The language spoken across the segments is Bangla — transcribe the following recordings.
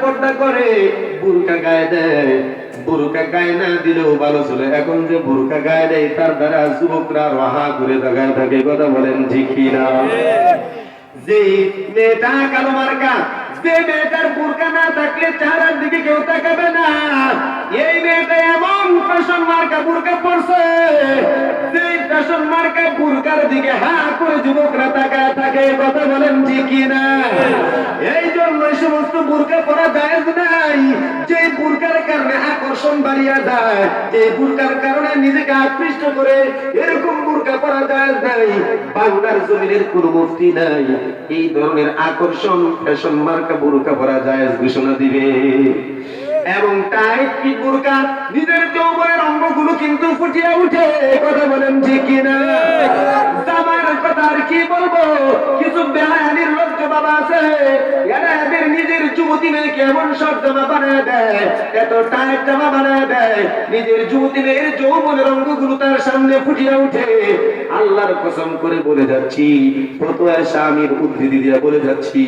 পর্দা করে, বুরকা গায়ে দেয়। বুরকা গায়ে না দিলেও ভালো ছিল, এখন যে বুরকা গায়ে দেয় তার দ্বারা যুবকরা রাহা ঘুরে তাকায় থাকে। কথা বলেন ঠিক কিনা? যে মেয়েটা কালো মার্কা, যে মেয়েটার বুরকা না থাকলে চেহারার দিকে কেউ তাকাবে না, এই মেয়েটা এমন ফ্যাশন মার্কা বুরকা পরছে, যে ফ্যাশন মার্কা বুরকার দিকে হা করে যুবকরা তাকায় থাকে। কথা বলেন ঠিক কিনা? এই জন্য এই সমস্ত বুরকা পরা জায়েজ নাই, যে বুরকার কারণে আকর্ষণ বাড়িয়া যায়, যে বুরকার কারণে নিজেকে আকৃষ্ট করে, এরকম বুরকা পরা জায়েজ নাই। বাংলার জমিনের কোন মুফতি নাই এই ধরনের আকর্ষণ ফ্যাশন মার্কা বুরকা পরা জায়েজ ঘোষণা দিবে। এবং টাইট ফিট বুরকা নিজের যৌবনের অঙ্গগুলো কিন্তু ফুটিয়ে উঠে। কথা বলেন ঠিক কিনা? জামার কথা আর কি বলবো, কিছু বেহায়ানির লোক বাবা আছে, এরা এদের নিজের যুবতী মেয়েকে এমন সব জামা বানায় দেয়, এত টাইট জামা বানায় দেয়, নিজের যুবতী মেয়ের যৌবনের অঙ্গগুলো তার সামনে ফুটিয়ে উঠে। আল্লাহর কসম করে বলে যাচ্ছি, ফতোয়া স্বামীর উদ্ধৃতি দিয়ে বলে যাচ্ছি,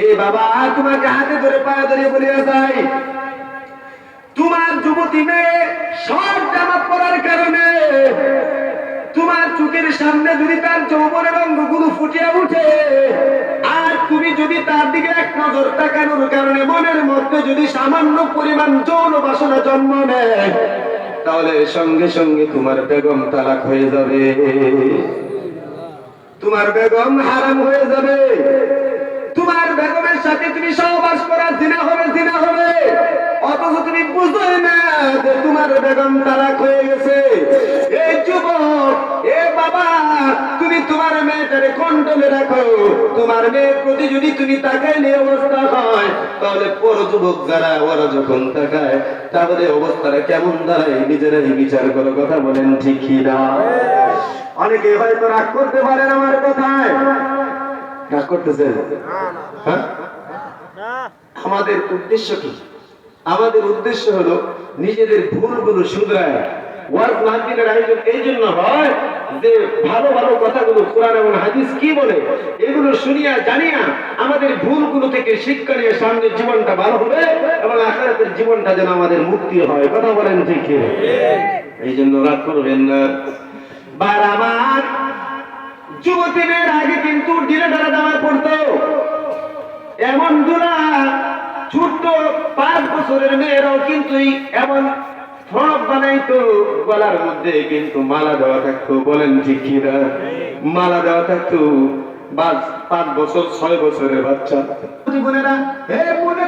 এ বাবা তোমাকে হাতে ধরে পায়ে ধরে বলে যায়, তোমার যুবতী মেয়ে সব জামা পরার কারণে তোমার চোখের সামনে যদি তার যৌবনের অঙ্গগুলো ফুটিয়ে উঠে, আর তুমি যদি তার দিকে এক নজর তাকানোর কারণে মনের মধ্যে যদি সামান্য পরিমাণ যৌন বাসনা জন্ম নেয়, তাহলে সঙ্গে সঙ্গে তোমার বেগম তালাক হয়ে যাবে, তোমার বেগম হারাম হয়ে যাবে, তোমার বেগমের সাথে তুমি সহবাস করা জিনা হবে, জিনা হবে। অথচ তুমি বুঝোই না যে তোমার বেগম তালাক হয়ে গেছে। এই যুবক, এ বাবা, তুমি তোমার মেয়েটারে কন্ট্রোলে রাখো। তোমার মেয়ের প্রতি যদি তুমি তাকাইলে অবস্থা হয়, তাহলে পর যুবক যারা ওরা যখন তাকায়, তাহলে অবস্থাটা কেমন দাঁড়ায় নিজেরাই বিচার করো। কথা বলেন ঠিক কিনা? অনেকে হয়তো রাগ করতে পারেন আমার কথায়। রাগ করতেছেন? হ্যাঁ? আমাদের উদ্দেশ্য কি? আমাদের উদ্দেশ্য হলো নিজেদের ভুলগুলো শুধরায়। ওয়াজ মাহফিলের আয়োজন এই জন্য হয় যে ভালো ভালো কথাগুলো কোরআন এবং হাদিস কি বলে এগুলো শুনিয়া জানিয়া আমাদের ভুলগুলো থেকে শিক্ষা নিয়ে সামনের জীবনটা ভালো হবে এবং আখিরাতের জীবনটা যেন আমাদের মুক্তি হয়। কথা বলেন ঠিক কি? এই জন্য রাগ করবেন না। বার আমার যুবতী মেয়ের আগে কিন্তু ঢিলে ঢালা জামা পড়তো, এমন দুলা ছোট্ট 5 বছরের মেয়েরাও কিন্তু এমন ফ্রক বানাইতো, গলার মধ্যে কিন্তু মালা দেওয়া থাকতো। বলেন ঠিক কিনা? মালা দেওয়া থাকতো। 5 বছর 6 বছরের বাচ্চা বোনেরা, হে বোনেরা,